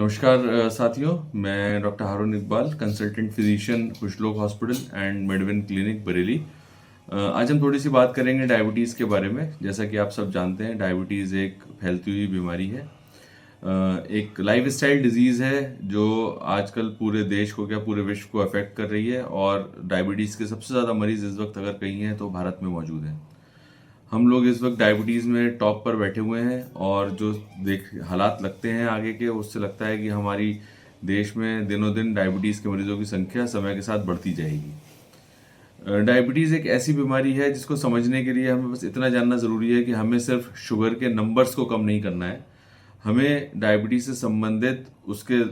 नमस्कार साथियों, मैं doctor Haroon Iqbal, consultant physician Khushlok hospital and Medwin clinic Bareilly. आज हम थोड़ी सी बात करेंगे डायबिटीज़ के बारे में। जैसा कि आप सब जानते हैं, डायबिटीज़ एक फैलती हुई बीमारी है, एक लाइफस्टाइल डिजीज़ है जो आजकल पूरे देश को क्या पूरे विश्व को अफेक्ट कर रही है। और डायबिटीज़ के सबसे ज़्यादा मरीज़ इस वक्त अगर कहीं हैं तो भारत में मौजूद हैं। हम लोग इस वक्त डायबिटीज़ में टॉप पर बैठे हुए हैं और जो देख हालात लगते हैं आगे के, उससे लगता है कि हमारी देश में दिनों दिन डायबिटीज़ के मरीजों की संख्या समय के साथ बढ़ती जाएगी। डायबिटीज़ एक ऐसी बीमारी है जिसको समझने के लिए हमें बस इतना जानना ज़रूरी है कि हमें सिर्फ शुगर के नंबर्स को कम नहीं करना है। हमें डायबिटीज़ से संबंधित उसके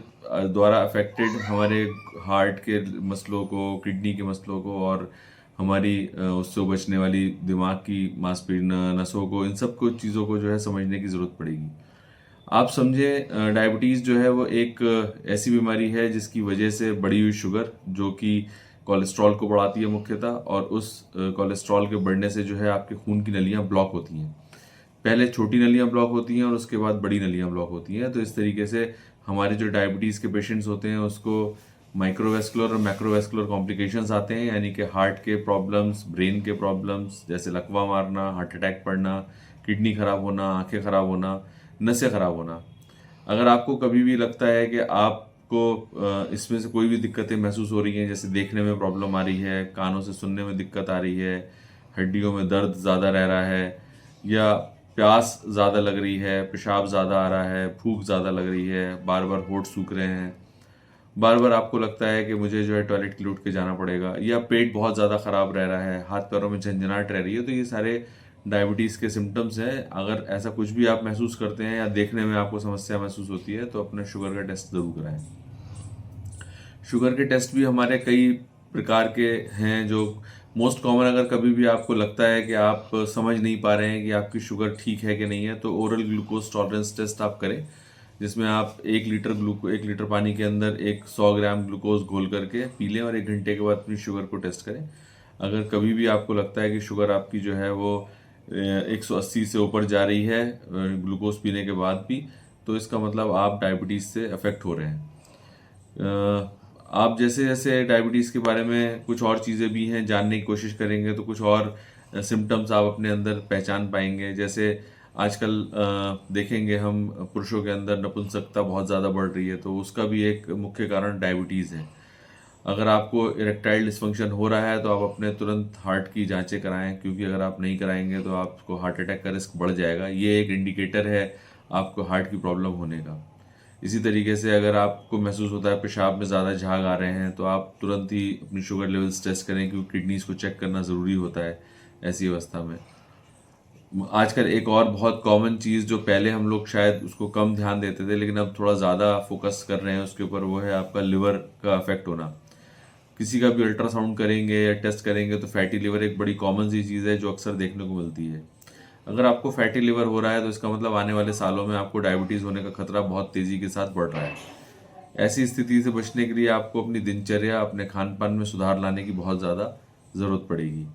द्वारा अफेक्टेड हमारे हार्ट के मसलों को, किडनी के मसलों को और हमारी उससे बचने वाली दिमाग की मांसपेशियों नसों को, इन सब कुछ चीज़ों को जो है समझने की ज़रूरत पड़ेगी। आप समझें, डायबिटीज़ जो है वो एक ऐसी बीमारी है जिसकी वजह से बढ़ी हुई शुगर, जो कि कोलेस्ट्रॉल को बढ़ाती है मुख्यतः, और उस कोलेस्ट्रॉल के बढ़ने से जो है आपके खून की नलियाँ ब्लॉक होती हैं। पहले छोटी नलियाँ ब्लॉक होती हैं और उसके बाद बड़ी नलियाँ ब्लॉक होती हैं। तो इस तरीके से हमारे जो डायबिटीज़ के पेशेंट्स होते हैं उसको माइक्रोवेस्कुलर और मैक्रोवेस्कुलर कॉम्प्लिकेशंस आते हैं, यानी कि हार्ट के प्रॉब्लम्स, ब्रेन के प्रॉब्लम्स जैसे लकवा मारना, हार्ट अटैक पड़ना, किडनी खराब होना, आंखें खराब होना, नसें खराब होना। अगर आपको कभी भी लगता है कि आपको इसमें से कोई भी दिक्कतें महसूस हो रही हैं, जैसे देखने में प्रॉब्लम आ रही है, कानों से सुनने में दिक्कत आ रही है, हड्डियों में दर्द ज़्यादा रह रहा है, या प्यास ज़्यादा लग रही है, पेशाब ज़्यादा आ रहा है, भूख ज़्यादा लग रही है, बार बार होंठ सूख रहे हैं, बार बार आपको लगता है कि मुझे जो है टॉयलेट के लिए उठ के जाना पड़ेगा, या पेट बहुत ज़्यादा ख़राब रह रहा है, हाथ पैरों में झंझनाहट रह रही है, तो ये सारे डायबिटीज़ के सिम्टम्स हैं। अगर ऐसा कुछ भी आप महसूस करते हैं या देखने में आपको समस्या महसूस होती है तो अपना शुगर का टेस्ट ज़रूर कराएं। शुगर के टेस्ट भी हमारे कई प्रकार के हैं। जो मोस्ट कॉमन, अगर कभी भी आपको लगता है कि आप समझ नहीं पा रहे हैं कि आपकी शुगर ठीक है कि नहीं है, तो ओरल ग्लूकोज टॉलरेंस टेस्ट आप करें, जिसमें आप 1 लीटर पानी के अंदर 100 ग्राम ग्लूकोज घोल करके पी लें और 1 घंटे के बाद अपनी शुगर को टेस्ट करें। अगर कभी भी आपको लगता है कि शुगर आपकी जो है वो 180 से ऊपर जा रही है ग्लूकोज पीने के बाद भी, तो इसका मतलब आप डायबिटीज़ से अफेक्ट हो रहे हैं। आप जैसे जैसे डायबिटीज़ के बारे में कुछ और चीज़ें भी हैं जानने की कोशिश करेंगे तो कुछ और सिम्टम्स आप अपने अंदर पहचान पाएंगे। जैसे आजकल देखेंगे हम पुरुषों के अंदर नपुंसकता बहुत ज़्यादा बढ़ रही है, तो उसका भी एक मुख्य कारण डायबिटीज़ है। अगर आपको इरेक्टाइल डिसफंक्शन हो रहा है तो आप अपने तुरंत हार्ट की जांचें कराएं, क्योंकि अगर आप नहीं कराएंगे तो आपको हार्ट अटैक का रिस्क बढ़ जाएगा। ये एक इंडिकेटर है आपको हार्ट की प्रॉब्लम होने का। इसी तरीके से अगर आपको महसूस होता है पेशाब में ज़्यादा झाग आ रहे हैं तो आप तुरंत ही अपनी शुगर लेवल्स टेस्ट करें, क्योंकि किडनीज को चेक करना ज़रूरी होता है ऐसी अवस्था में। आजकल एक और बहुत कॉमन चीज़ जो पहले हम लोग शायद उसको कम ध्यान देते थे लेकिन अब थोड़ा ज़्यादा फोकस कर रहे हैं उसके ऊपर, वो है आपका लिवर का अफेक्ट होना। किसी का भी अल्ट्रासाउंड करेंगे या टेस्ट करेंगे तो फैटी लिवर एक बड़ी कॉमन सी चीज़ है जो अक्सर देखने को मिलती है। अगर आपको फैटी लिवर हो रहा है तो इसका मतलब आने वाले सालों में आपको डायबिटीज़ होने का खतरा बहुत तेज़ी के साथ बढ़ रहा है। ऐसी स्थिति से बचने के लिए आपको अपनी दिनचर्या, अपने खान पान में सुधार लाने की बहुत ज़्यादा ज़रूरत पड़ेगी।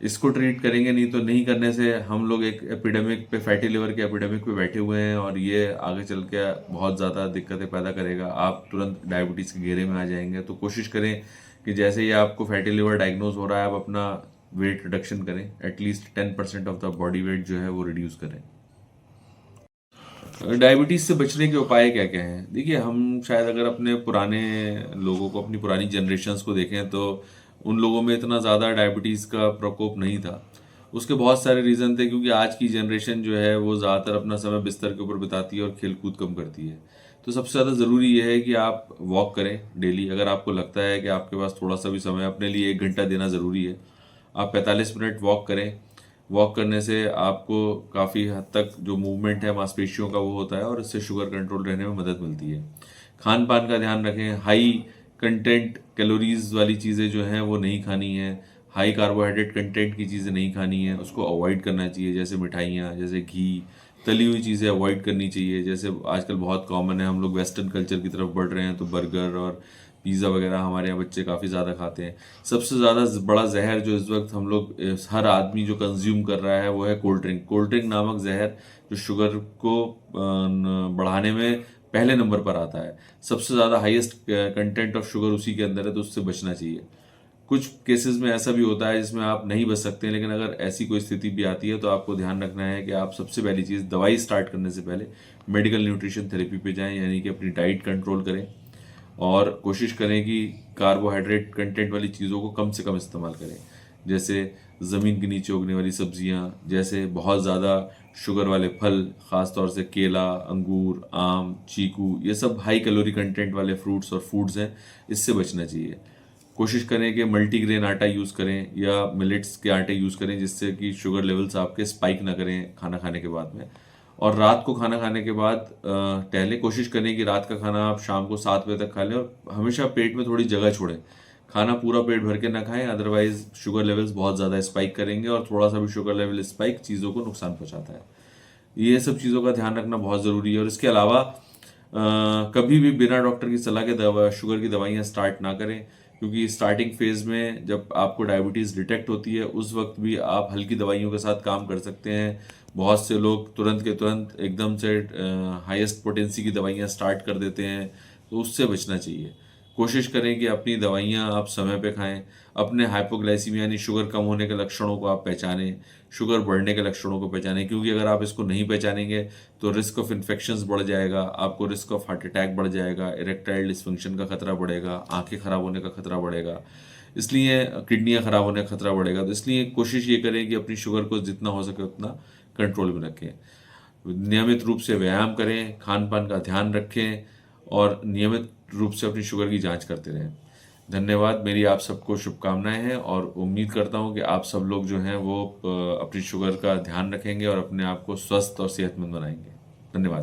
इसको ट्रीट करेंगे नहीं तो नहीं करने से हम लोग एक एपिडेमिक पे, फैटी लिवर के एपिडेमिक पे बैठे हुए हैं और ये आगे चल के बहुत ज़्यादा दिक्कतें पैदा करेगा। आप तुरंत डायबिटीज़ के घेरे में आ जाएंगे। तो कोशिश करें कि जैसे ही आपको फैटी लिवर डायग्नोज हो रहा है आप अपना वेट रिडक्शन करें, at least 10% of the body weight जो है वो रिड्यूस करें। डायबिटीज़ से बचने के उपाय क्या क्या हैं? देखिए, हम शायद अगर अपने पुराने लोगों को, अपनी पुरानी जनरेशन्स को देखें तो उन लोगों में इतना ज़्यादा डायबिटीज़ का प्रकोप नहीं था। उसके बहुत सारे रीज़न थे, क्योंकि आज की जनरेशन जो है वो ज़्यादातर अपना समय बिस्तर के ऊपर बिताती है और खेल कूद कम करती है। तो सबसे ज़्यादा ज़रूरी ये है कि आप वॉक करें डेली। अगर आपको लगता है कि आपके पास थोड़ा सा भी समय, अपने लिए 1 घंटा देना ज़रूरी है, आप 45 मिनट वॉक करें। वॉक करने से आपको काफ़ी हद तक जो मूवमेंट है मांसपेशियों का वो होता है और इससे शुगर कंट्रोल रहने में मदद मिलती है। खान पान का ध्यान रखें। हाई कंटेंट कैलोरीज वाली चीज़ें जो हैं वो नहीं खानी है। हाई कार्बोहाइड्रेट कंटेंट की चीज़ें नहीं खानी है, उसको अवॉइड करना चाहिए। जैसे मिठाइयाँ, जैसे घी, तली हुई चीज़ें अवॉइड करनी चाहिए। जैसे आजकल बहुत कॉमन है, हम लोग वेस्टर्न कल्चर की तरफ बढ़ रहे हैं तो बर्गर और पिज़्ज़ा वगैरह हमारे यहाँ बच्चे काफ़ी ज़्यादा खाते हैं। सबसे ज़्यादा बड़ा जहर जो इस वक्त हम लोग, हर आदमी जो कंज्यूम कर रहा है वो है कोल्ड ड्रिंक। कोल्ड ड्रिंक नामक जहर जो शुगर को बढ़ाने में पहले नंबर पर आता है, सबसे ज़्यादा हाईएस्ट कंटेंट ऑफ शुगर उसी के अंदर है, तो उससे बचना चाहिए। कुछ केसेस में ऐसा भी होता है जिसमें आप नहीं बच सकते, लेकिन अगर ऐसी कोई स्थिति भी आती है तो आपको ध्यान रखना है कि आप सबसे पहली चीज़ दवाई स्टार्ट करने से पहले मेडिकल न्यूट्रिशन थेरेपी पे जाएं, यानी कि अपनी डाइट कंट्रोल करें और कोशिश करें कि कार्बोहाइड्रेट कंटेंट वाली चीज़ों को कम से कम इस्तेमाल करें, जैसे ज़मीन के नीचे उगने वाली सब्जियां, जैसे बहुत ज़्यादा शुगर वाले फल, ख़ास तौर से केला, अंगूर, आम, चीकू, ये सब हाई कैलोरी कंटेंट वाले फ्रूट्स और फूड्स हैं, इससे बचना चाहिए। कोशिश करें कि मल्टीग्रेन आटा यूज़ करें या मिलेट्स के आटे यूज़ करें, जिससे कि शुगर लेवल्स आपके स्पाइक ना करें खाना खाने के बाद में। और रात को खाना खाने के बाद टहलें। कोशिश करें कि रात का खाना आप शाम को 7 बजे तक खा लें और हमेशा पेट में थोड़ी जगह छोड़ें। खाना पूरा पेट भर के ना खाएं, अदरवाइज शुगर लेवल्स बहुत ज़्यादा स्पाइक करेंगे और थोड़ा सा भी शुगर लेवल स्पाइक चीज़ों को नुकसान पहुंचाता है। ये सब चीज़ों का ध्यान रखना बहुत ज़रूरी है। और इसके अलावा कभी भी बिना डॉक्टर की सलाह के दवा शुगर की दवाइयाँ स्टार्ट ना करें, क्योंकि स्टार्टिंग फेज में जब आपको डायबिटीज़ डिटेक्ट होती है उस वक्त भी आप हल्की दवाइयों के साथ काम कर सकते हैं। बहुत से लोग तुरंत के तुरंत एकदम से हाईएस्ट पोटेंसी की दवाइयाँ स्टार्ट कर देते हैं, तो उससे बचना चाहिए। कोशिश करें कि अपनी दवाइयाँ आप समय पे खाएं। अपने हाइपोग्लाइसीमिया यानी शुगर कम होने के लक्षणों को आप पहचानें, शुगर बढ़ने के लक्षणों को पहचानें, क्योंकि अगर आप इसको नहीं पहचानेंगे तो रिस्क ऑफ इन्फेक्शंस बढ़ जाएगा, आपको रिस्क ऑफ हार्ट अटैक बढ़ जाएगा, इरेक्टाइल डिस्फंक्शन का खतरा बढ़ेगा, आंखें खराब होने का खतरा बढ़ेगा, इसलिए किडनियाँ खराब होने का खतरा बढ़ेगा। तो इसलिए कोशिश ये करें कि अपनी शुगर को जितना हो सके उतना कंट्रोल में रखें। नियमित रूप से व्यायाम करें, खान पान का ध्यान रखें और नियमित रूप से अपनी शुगर की जांच करते रहें। धन्यवाद। मेरी आप सबको शुभकामनाएं हैं और उम्मीद करता हूं कि आप सब लोग जो हैं वो अपनी शुगर का ध्यान रखेंगे और अपने आप को स्वस्थ और सेहतमंद बनाएंगे। धन्यवाद।